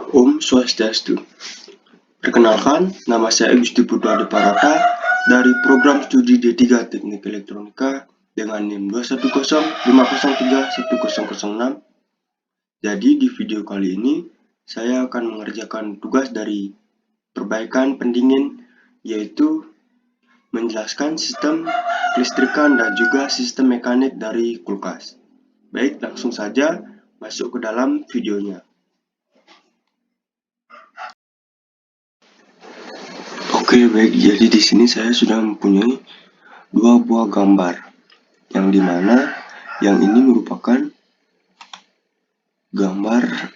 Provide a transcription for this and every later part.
Om Swastiastu. Perkenalkan, nama saya Gusti Putra Deparata dari program studi D3 Teknik Elektronika dengan NIM 21050310006. Jadi di video kali ini saya akan mengerjakan tugas dari perbaikan pendingin, yaitu menjelaskan sistem kelistrikan dan juga sistem mekanik dari kulkas. Baik, langsung saja masuk ke dalam videonya. Oke, baik. Jadi di sini saya sudah mempunyai dua buah gambar, yang dimana yang ini merupakan gambar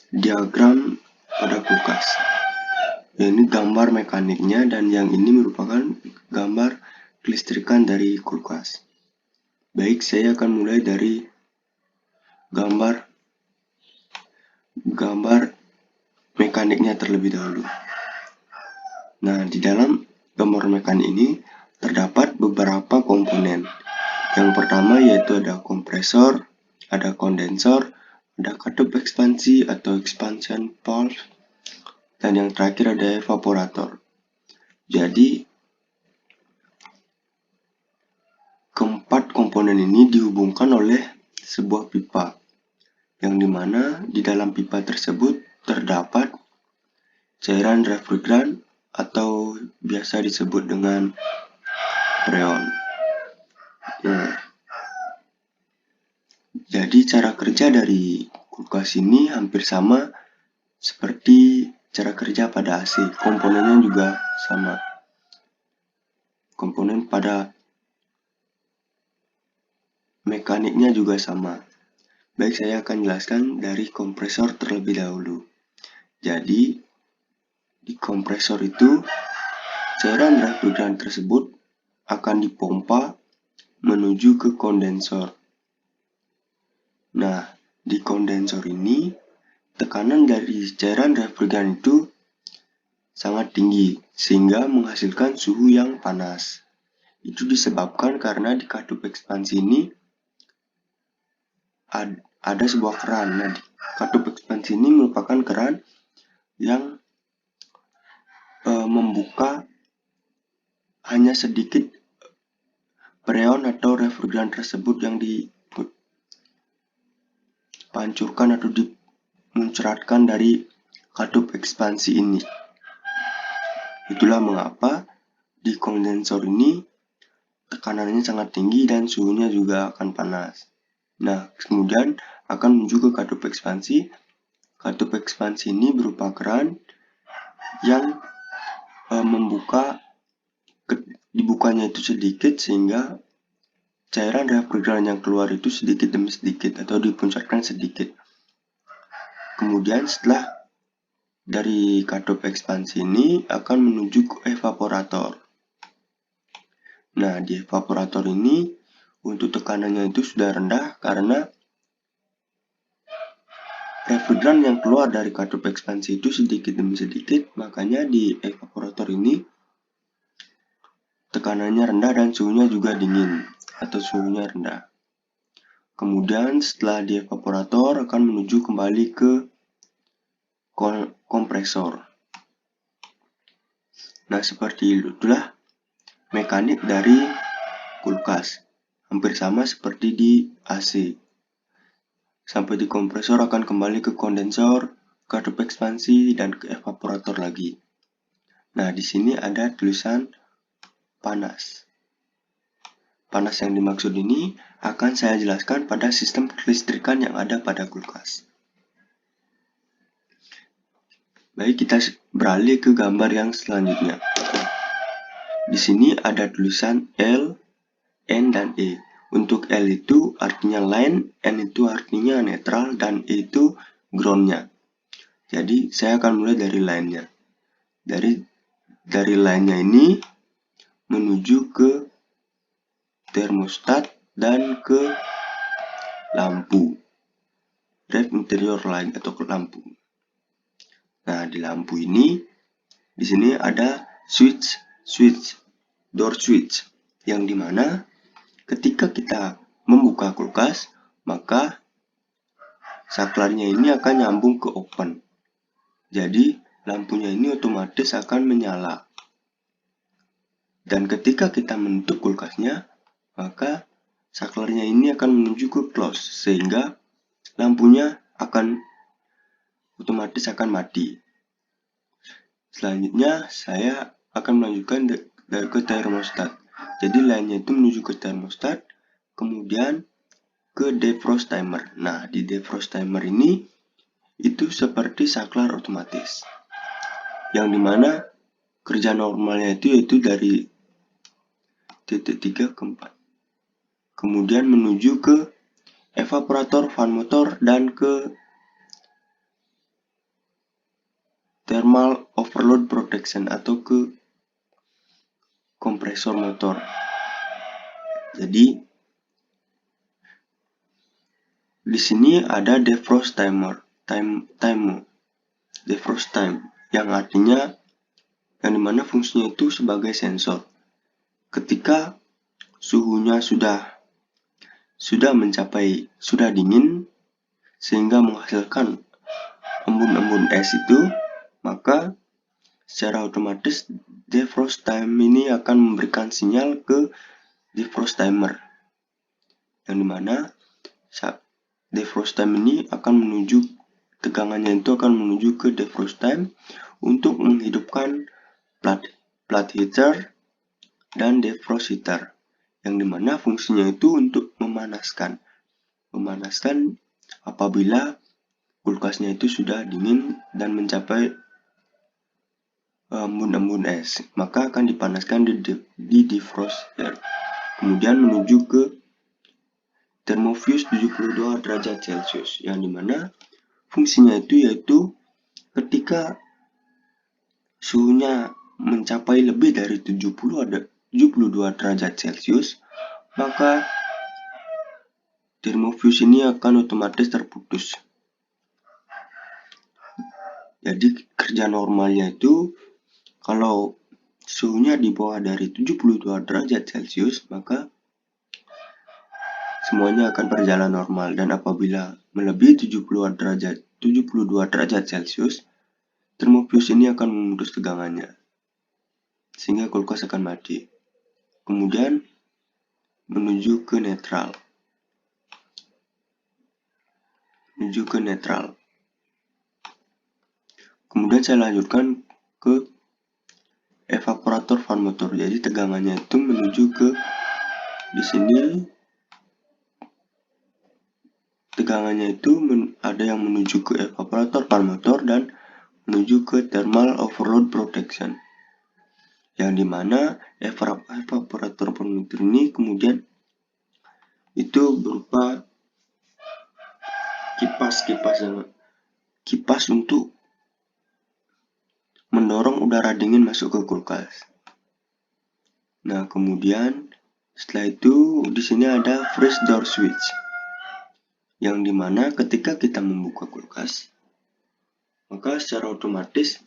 diagram pada kulkas. Ini gambar mekaniknya, dan yang ini merupakan gambar kelistrikan dari kulkas. Baik, saya akan mulai dari gambar mekaniknya terlebih dahulu. Nah, di dalam gambar mekanik ini terdapat beberapa komponen. Yang pertama yaitu ada kompresor, ada kondensor, ada katup ekspansi atau expansion valve, dan yang terakhir ada evaporator. Jadi, keempat komponen ini dihubungkan oleh sebuah pipa, yang dimana di dalam pipa tersebut terdapat cairan refrigeran atau biasa disebut dengan freon. Nah, jadi cara kerja dari kulkas ini hampir sama seperti cara kerja pada AC. Komponennya juga sama. Komponen pada mekaniknya juga sama. Baik, saya akan jelaskan dari kompresor terlebih dahulu. Jadi, di kompresor itu cairan refrigeran tersebut akan dipompa menuju ke kondensor. Nah, di kondensor ini tekanan dari cairan refrigeran itu sangat tinggi sehingga menghasilkan suhu yang panas. Itu disebabkan karena di katup ekspansi ini ada sebuah keran. Nah, di katup ekspansi ini merupakan keran yang membuka hanya sedikit freon atau refrigeran tersebut yang dipancurkan atau dimuncratkan dari katup ekspansi ini. Itulah mengapa di kondensor ini tekanannya sangat tinggi dan suhunya juga akan panas. Nah, kemudian akan menuju ke katup ekspansi. Katup ekspansi ini berupa keran yang dibukanya itu sedikit sehingga cairan refrigeran yang keluar itu sedikit demi sedikit atau dipuncratkan sedikit. Kemudian setelah dari katup ekspansi ini akan menuju ke evaporator. Nah, di evaporator ini untuk tekanannya itu sudah rendah karena refrigeran yang keluar dari katup ekspansi itu sedikit demi sedikit, makanya di evaporator ini tekanannya rendah dan suhunya juga dingin atau suhunya rendah. Kemudian setelah di evaporator akan menuju kembali ke kompresor. Nah, seperti itulah mekanik dari kulkas. Hampir sama seperti di AC. Sampai di kompresor akan kembali ke kondensor, katup ekspansi, dan ke evaporator lagi. Nah, di sini ada tulisan panas. Panas yang dimaksud ini akan saya jelaskan pada sistem kelistrikan yang ada pada kulkas. Baik, kita beralih ke gambar yang selanjutnya. Di sini ada tulisan L, N, dan E. Untuk L itu artinya line, N itu artinya netral, dan E itu groundnya. Jadi saya akan mulai dari line-nya. Dari line-nya ini menuju ke termostat dan ke lampu. Ref interior line atau ke lampu. Nah, di lampu ini di sini ada door switch, yang dimana ketika kita membuka kulkas, maka saklarnya ini akan nyambung ke open. Jadi lampunya ini otomatis akan menyala. Dan ketika kita menutup kulkasnya, maka saklarnya ini akan menuju ke close, sehingga lampunya otomatis akan mati. Selanjutnya saya akan melanjutkan ke termostat. Jadi lainnya itu menuju ke termostat, kemudian ke defrost timer. Nah, di defrost timer ini itu seperti saklar otomatis, yang dimana kerja normalnya itu yaitu dari titik 3 ke 4. Kemudian menuju ke evaporator fan motor dan ke thermal overload protection atau ke kompresor motor. Jadi di sini ada defrost defrost time yang artinya yang dimana fungsinya itu sebagai sensor. Ketika suhunya sudah dingin sehingga menghasilkan embun-embun es itu, maka secara otomatis defrost time ini akan memberikan sinyal ke defrost timer, yang dimana defrost time ini tegangannya itu akan menuju ke defrost time untuk menghidupkan plat heater dan defrost heater, yang dimana fungsinya itu untuk memanaskan apabila kulkasnya itu sudah dingin dan mencapai embun-embun es, maka akan dipanaskan di defroster. Kemudian menuju ke thermofuse 72 derajat Celcius, yang dimana fungsinya itu yaitu ketika suhunya mencapai lebih dari 72 derajat Celcius, maka thermofuse ini akan otomatis terputus. Jadi kerja normalnya itu kalau suhunya di bawah dari 72 derajat Celcius, maka semuanya akan berjalan normal, dan apabila melebihi 72 derajat Celcius, thermofuse ini akan memutus tegangannya sehingga kulkas akan mati. Kemudian menuju ke netral. Kemudian saya lanjutkan ke evaporator fan motor. Jadi tegangannya itu menuju ke di sini. Tegangannya itu ada yang menuju ke evaporator fan motor dan menuju ke thermal overload protection, yang dimana evaporator fan motor ini kemudian itu berupa kipas untuk mendorong udara dingin masuk ke kulkas. Nah, kemudian setelah itu di sini ada freeze door switch, yang dimana ketika kita membuka kulkas, maka secara otomatis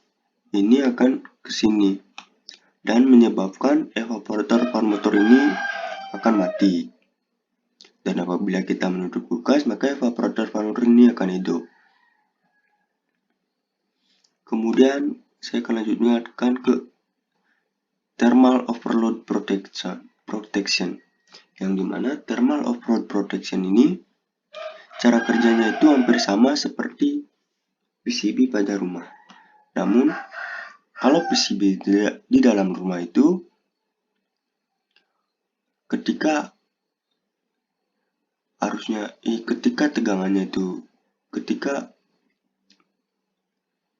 ini akan ke sini dan menyebabkan evaporator fan motor ini akan mati. Dan apabila kita menutup kulkas, maka evaporator fan motor ini akan hidup. Kemudian saya akan lanjutkan ke thermal overload protection, yang dimana thermal overload protection ini cara kerjanya itu hampir sama seperti PCB pada rumah. Namun kalau PCB di dalam rumah itu ketika tegangannya itu ketika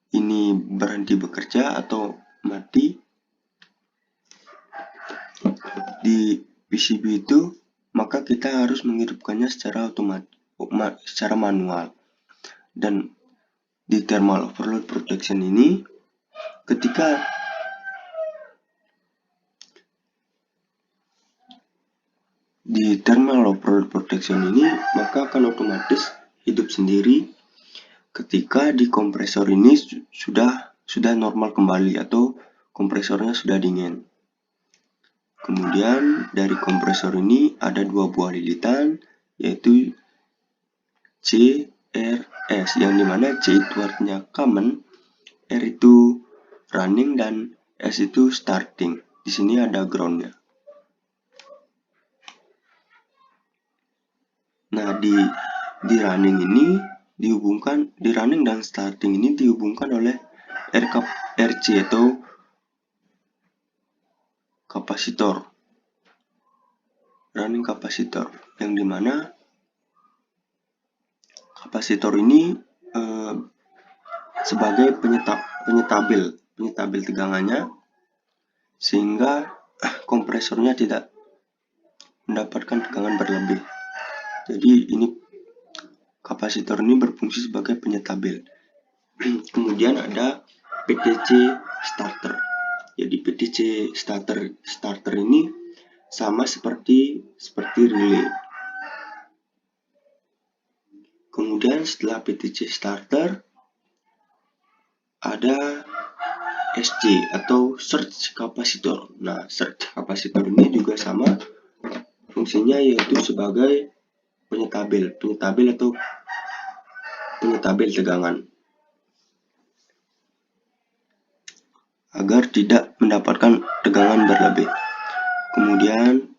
ini berhenti bekerja atau mati di PCB itu, maka kita harus menghidupkannya secara manual. Dan di thermal overload protection ini, ketika di thermal overload protection ini, maka akan otomatis hidup sendiri ketika di kompresor ini sudah normal kembali atau kompresornya sudah dingin. Kemudian dari kompresor ini ada dua buah lilitan, yaitu C RS, yang dimana C itu artinya common, R itu running, dan S itu starting. Di sini ada groundnya. Nah, di running ini dihubungkan, di running dan starting ini dihubungkan oleh RC atau kapasitor, running kapasitor, yang dimana kapasitor ini sebagai penyetabil tegangannya, sehingga kompresornya tidak mendapatkan tegangan berlebih. Jadi ini kapasitor ini berfungsi sebagai penyetabil. Kemudian ada PTC starter. Jadi PTC starter ini sama seperti relay. Kemudian setelah PTC starter ada SC atau surge kapasitor. Nah, surge kapasitor ini juga sama fungsinya, yaitu sebagai penyetabil tegangan agar tidak mendapatkan tegangan berlebih. Kemudian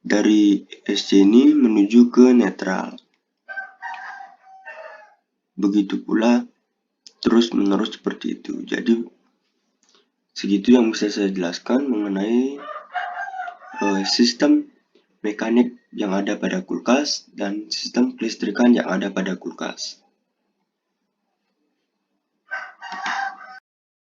dari SC ini menuju ke netral. Begitu pula terus menerus seperti itu. Jadi segitu yang bisa saya jelaskan mengenai sistem mekanik yang ada pada kulkas dan sistem kelistrikan yang ada pada kulkas.